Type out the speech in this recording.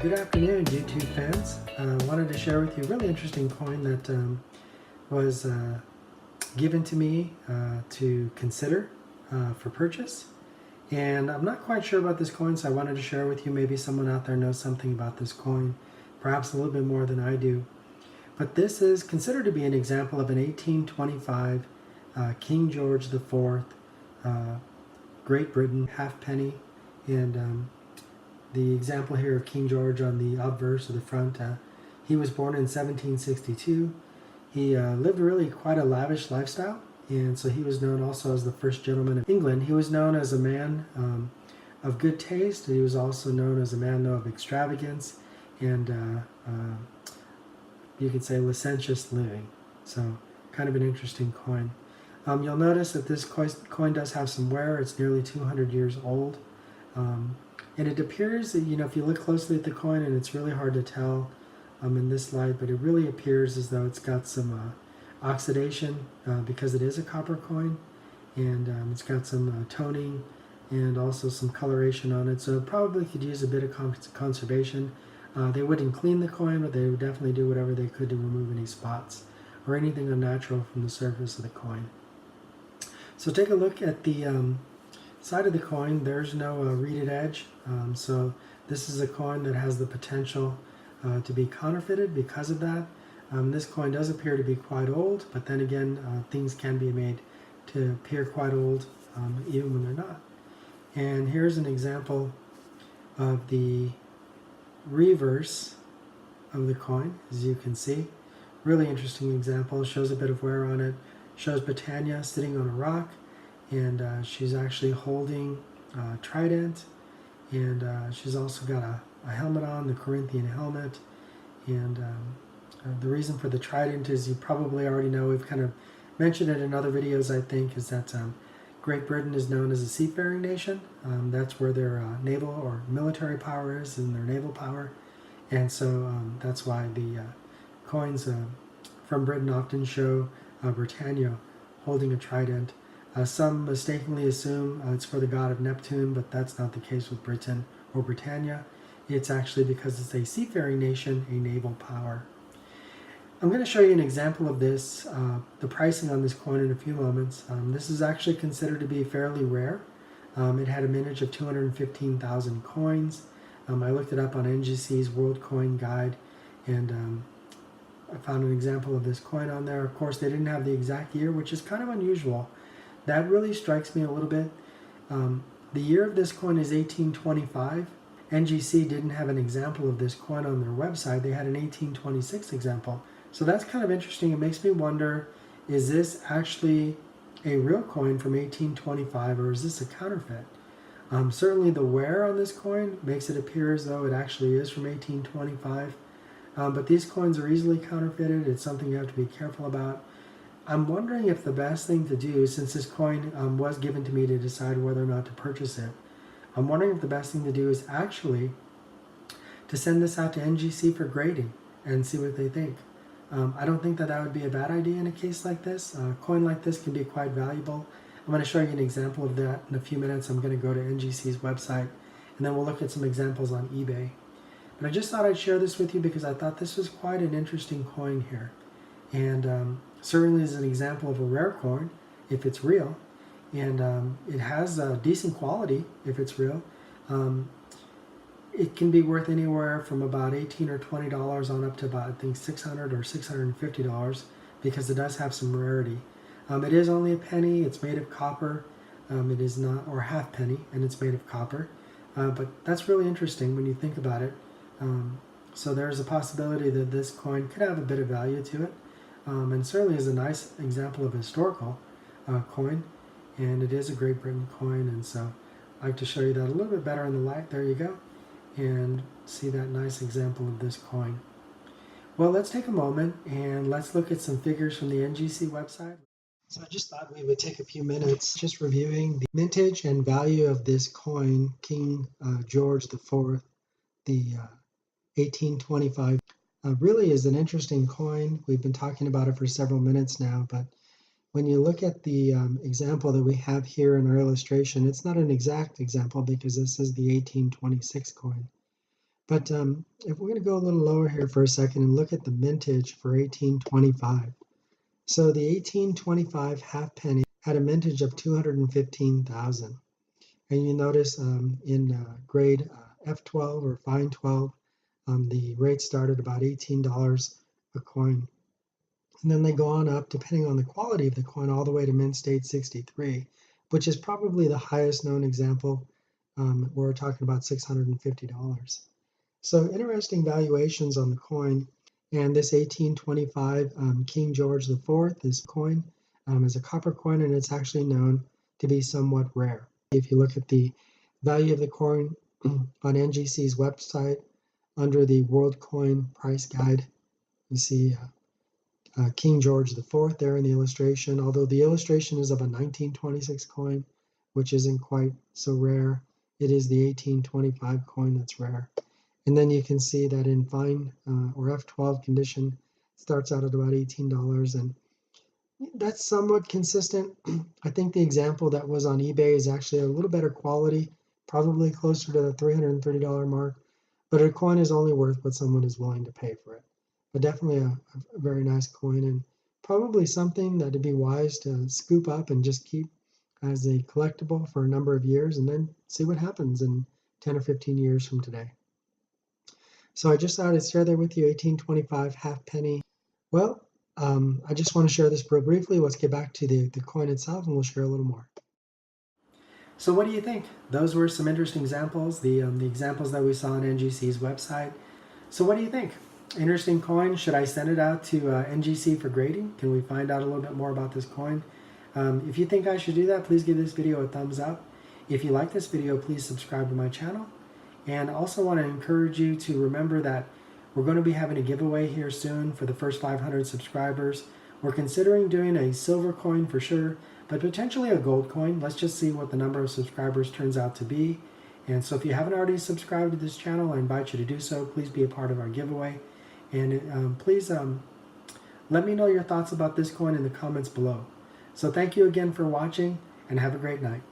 Good afternoon, YouTube fans. I wanted to share with you a really interesting coin that was given to me to consider for purchase. And I'm not quite sure about this coin, so I wanted to share with you. Maybe someone out there knows something about this coin, perhaps a little bit more than I do. But this is considered to be an example of an 1825 King George IV, Great Britain halfpenny. And the example here of King George on the obverse of the front, he was born in 1762. He lived really quite a lavish lifestyle, and so he was known also as the first gentleman of England. He was known as a man of good taste. He was also known as a man, though, of extravagance and you could say licentious living. So kind of an interesting coin. You'll notice that this coin does have some wear. It's nearly 200 years old. And it appears that, if you look closely at the coin, and it's really hard to tell in this light, but it really appears as though it's got some oxidation because it is a copper coin, and it's got some toning and also some coloration on it. So it probably could use a bit of conservation. They wouldn't clean the coin, but they would definitely do whatever they could to remove any spots or anything unnatural from the surface of the coin. So take a look at the side of the coin. There's no reeded edge, so this is a coin that has the potential to be counterfeited because of that. This coin does appear to be quite old, but then again, things can be made to appear quite old even when they're not. And here's an example of the reverse of the coin, as you can see. Really interesting example. Shows a bit of wear on it. Shows Britannia sitting on a rock, and she's actually holding a trident, and she's also got a helmet on, the Corinthian helmet. And the reason for the trident is, you probably already know, we've kind of mentioned it in other videos, I think, is that Great Britain is known as a seafaring nation. That's where their naval or military power is, and their naval power. And so that's why the coins from Britain often show Britannia holding a trident. Some mistakenly assume it's for the god of Neptune, but that's not the case with Britain or Britannia. It's actually because it's a seafaring nation, a naval power. I'm going to show you an example of this, the pricing on this coin, in a few moments. This is actually considered to be fairly rare. It had a mintage of 215,000 coins. I looked it up on NGC's World Coin Guide, and I found an example of this coin on there. Of course, they didn't have the exact year, which is kind of unusual. That really strikes me a little bit. The year of this coin is 1825. NGC didn't have an example of this coin on their website. They had an 1826 example. So that's kind of interesting. It makes me wonder, is this actually a real coin from 1825, or is this a counterfeit? Certainly the wear on this coin makes it appear as though it actually is from 1825. But these coins are easily counterfeited. It's something you have to be careful about. I'm wondering if the best thing to do, since this coin was given to me to decide whether or not to purchase it, I'm wondering if the best thing to do is actually to send this out to NGC for grading and see what they think. I don't think that would be a bad idea in a case like this. A coin like this can be quite valuable. I'm going to show you an example of that in a few minutes. I'm going to go to NGC's website, and then we'll look at some examples on eBay. But I just thought I'd share this with you because I thought this was quite an interesting coin here. And certainly is an example of a rare coin if it's real, and it has decent quality if it's real. It can be worth anywhere from about $18 or $20 on up to about, I think, $600 or $650, because it does have some rarity. It is only a penny. It's made of copper. It is not, or half penny, and it's made of copper. But that's really interesting when you think about it. So there's a possibility that this coin could have a bit of value to it. And certainly is a nice example of a historical coin, and it is a Great Britain coin. And so I'd like to show you that a little bit better in the light. There you go, and see that nice example of this coin. Well, let's take a moment and let's look at some figures from the NGC website. So I just thought we would take a few minutes just reviewing the mintage and value of this coin, King George IV, the 1825. Really is an interesting coin. We've been talking about it for several minutes now, but when you look at the example that we have here in our illustration, it's not an exact example because this is the 1826 coin. But if we're going to go a little lower here for a second and look at the mintage for 1825. So the 1825 halfpenny had a mintage of 215,000. And you notice in grade F12 or fine 12, the rate started about $18 a coin. And then they go on up, depending on the quality of the coin, all the way to mint state 63, which is probably the highest known example. We're talking about $650. So interesting valuations on the coin. And this 1825 King George IV, this coin is a copper coin, and it's actually known to be somewhat rare. If you look at the value of the coin on NGC's website under the World Coin Price Guide, you see King George IV there in the illustration, although the illustration is of a 1926 coin, which isn't quite so rare. It is the 1825 coin that's rare. And then you can see that in fine or F12 condition, it starts out at about $18, and that's somewhat consistent. I think the example that was on eBay is actually a little better quality, probably closer to the $330 mark, but a coin is only worth what someone is willing to pay for it. But definitely a very nice coin, and probably something that would be wise to scoop up and just keep as a collectible for a number of years, and then see what happens in 10 or 15 years from today. So I just thought I'd share that with you, 1825 halfpenny. Well, I just want to share this real briefly. Let's get back to the coin itself, and we'll share a little more. So what do you think? Those were some interesting examples, the examples that we saw on NGC's website. So what do you think? Interesting coin. Should I send it out to NGC for grading? Can we find out a little bit more about this coin? If you think I should do that, please give this video a thumbs up. If you like this video, please subscribe to my channel. And I also want to encourage you to remember that we're going to be having a giveaway here soon for the first 500 subscribers. We're considering doing a silver coin for sure, but potentially a gold coin. Let's just see what the number of subscribers turns out to be. And so if you haven't already subscribed to this channel, I invite you to do so. Please be a part of our giveaway. And please let me know your thoughts about this coin in the comments below. So thank you again for watching, and have a great night.